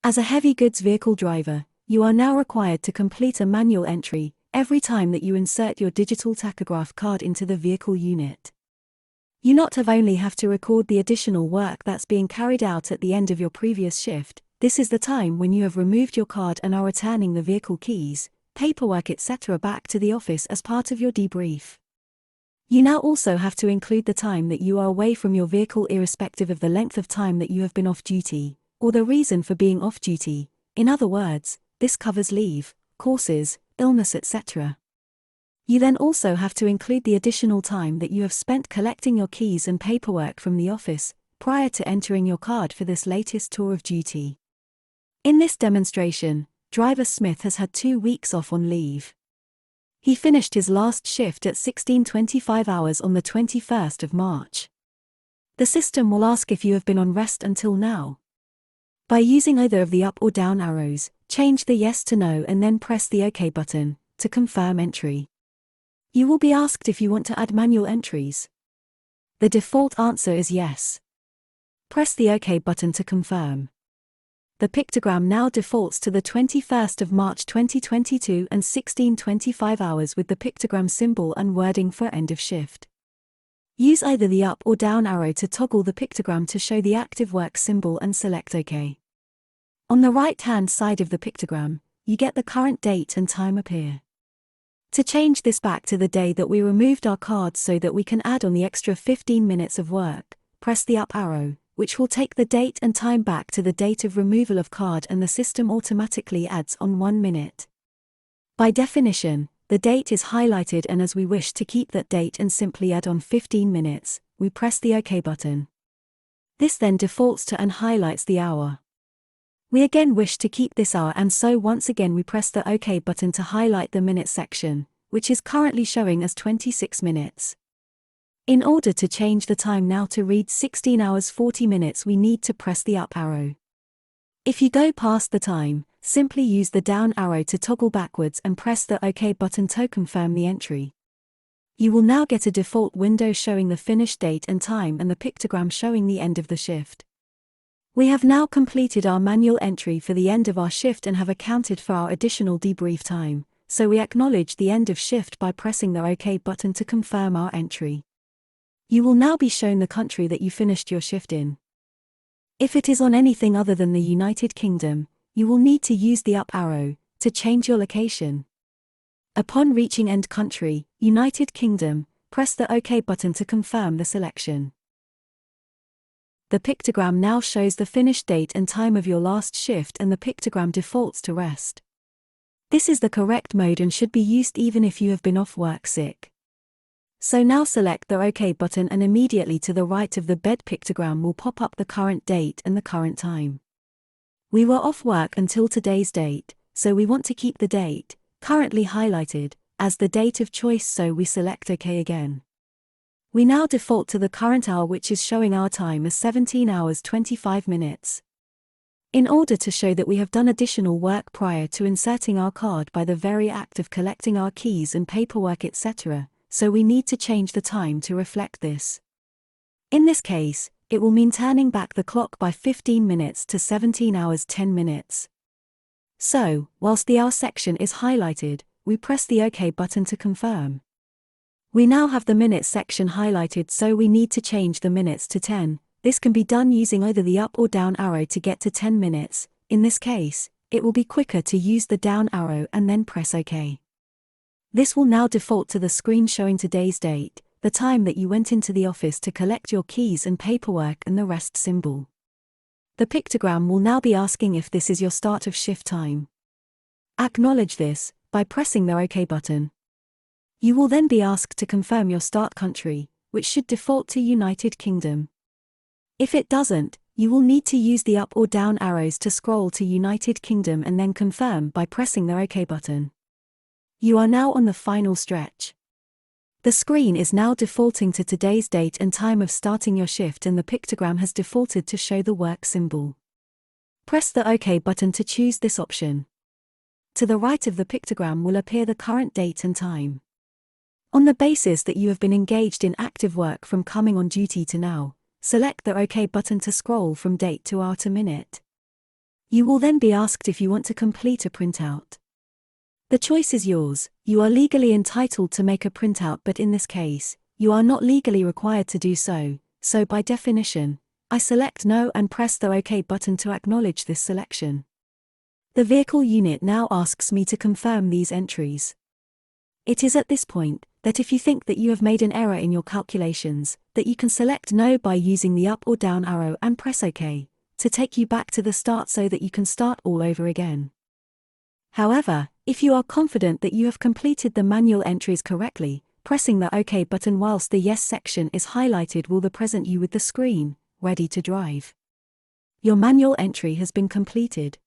As a heavy goods vehicle driver, you are now required to complete a manual entry every time that you insert your digital tachograph card into the vehicle unit. You not only have to record the additional work that's being carried out at the end of your previous shift, this is the time when you have removed your card and are returning the vehicle keys, paperwork etc. back to the office as part of your debrief. You now also have to include the time that you are away from your vehicle irrespective of the length of time that you have been off duty, or the reason for being off duty. In other words, this covers leave, courses, illness etc. You then also have to include the additional time that you have spent collecting your keys and paperwork from the office, prior to entering your card for this latest tour of duty. In this demonstration, driver Smith has had 2 weeks off on leave. He finished his last shift at 16:25 hours on the 21st of March. The system will ask if you have been on rest until now. By using either of the up or down arrows, change the yes to no and then press the OK button to confirm entry. You will be asked if you want to add manual entries. The default answer is yes. Press the OK button to confirm. The pictogram now defaults to the 21st of March 2022 and 16:25 hours with the pictogram symbol and wording for end of shift. Use either the up or down arrow to toggle the pictogram to show the active work symbol and select OK. On the right-hand side of the pictogram, you get the current date and time appear. To change this back to the day that we removed our cards so that we can add on the extra 15 minutes of work, press the up arrow, which will take the date and time back to the date of removal of card, and the system automatically adds on 1 minute. By definition, the date is highlighted, and as we wish to keep that date and simply add on 15 minutes, we press the OK button. This then defaults to and highlights the hour. We again wish to keep this hour, and so once again we press the OK button to highlight the minute section, which is currently showing as 26 minutes. In order to change the time now to read 16 hours 40 minutes, we need to press the up arrow. If you go past the time, simply use the down arrow to toggle backwards and press the OK button to confirm the entry. You will now get a default window showing the finish date and time and the pictogram showing the end of the shift. We have now completed our manual entry for the end of our shift and have accounted for our additional debrief time, so we acknowledge the end of shift by pressing the OK button to confirm our entry. You will now be shown the country that you finished your shift in. If it is on anything other than the United Kingdom, you will need to use the up arrow to change your location. Upon reaching end country, United Kingdom, press the OK button to confirm the selection. The pictogram now shows the finish date and time of your last shift, and the pictogram defaults to rest. This is the correct mode and should be used even if you have been off work sick. So now select the OK button, and immediately to the right of the bed pictogram will pop up the current date and the current time. We were off work until today's date, so we want to keep the date, currently highlighted, as the date of choice, so we select OK again. We now default to the current hour, which is showing our time as 17 hours 25 minutes. In order to show that we have done additional work prior to inserting our card by the very act of collecting our keys and paperwork etc., so we need to change the time to reflect this. In this case, it will mean turning back the clock by 15 minutes to 17 hours 10 minutes. So, whilst the hour section is highlighted, we press the OK button to confirm. We now have the minutes section highlighted, so we need to change the minutes to 10. This can be done using either the up or down arrow to get to 10 minutes. In this case, it will be quicker to use the down arrow and then press OK. This will now default to the screen showing today's date, the time that you went into the office to collect your keys and paperwork, and the rest symbol. The pictogram will now be asking if this is your start of shift time. Acknowledge this by pressing the OK button. You will then be asked to confirm your start country, which should default to United Kingdom. If it doesn't, you will need to use the up or down arrows to scroll to United Kingdom and then confirm by pressing the OK button. You are now on the final stretch. The screen is now defaulting to today's date and time of starting your shift, and the pictogram has defaulted to show the work symbol. Press the OK button to choose this option. To the right of the pictogram will appear the current date and time. On the basis that you have been engaged in active work from coming on duty to now, select the OK button to scroll from date to hour to minute. You will then be asked if you want to complete a printout. The choice is yours. You are legally entitled to make a printout, but in this case, you are not legally required to do so, so by definition, I select No and press the OK button to acknowledge this selection. The vehicle unit now asks me to confirm these entries. It is at this point that if you think that you have made an error in your calculations, that you can select No by using the up or down arrow and press OK, to take you back to the start so that you can start all over again. However, if you are confident that you have completed the manual entries correctly, pressing the OK button whilst the Yes section is highlighted will present you with the screen, ready to drive. Your manual entry has been completed.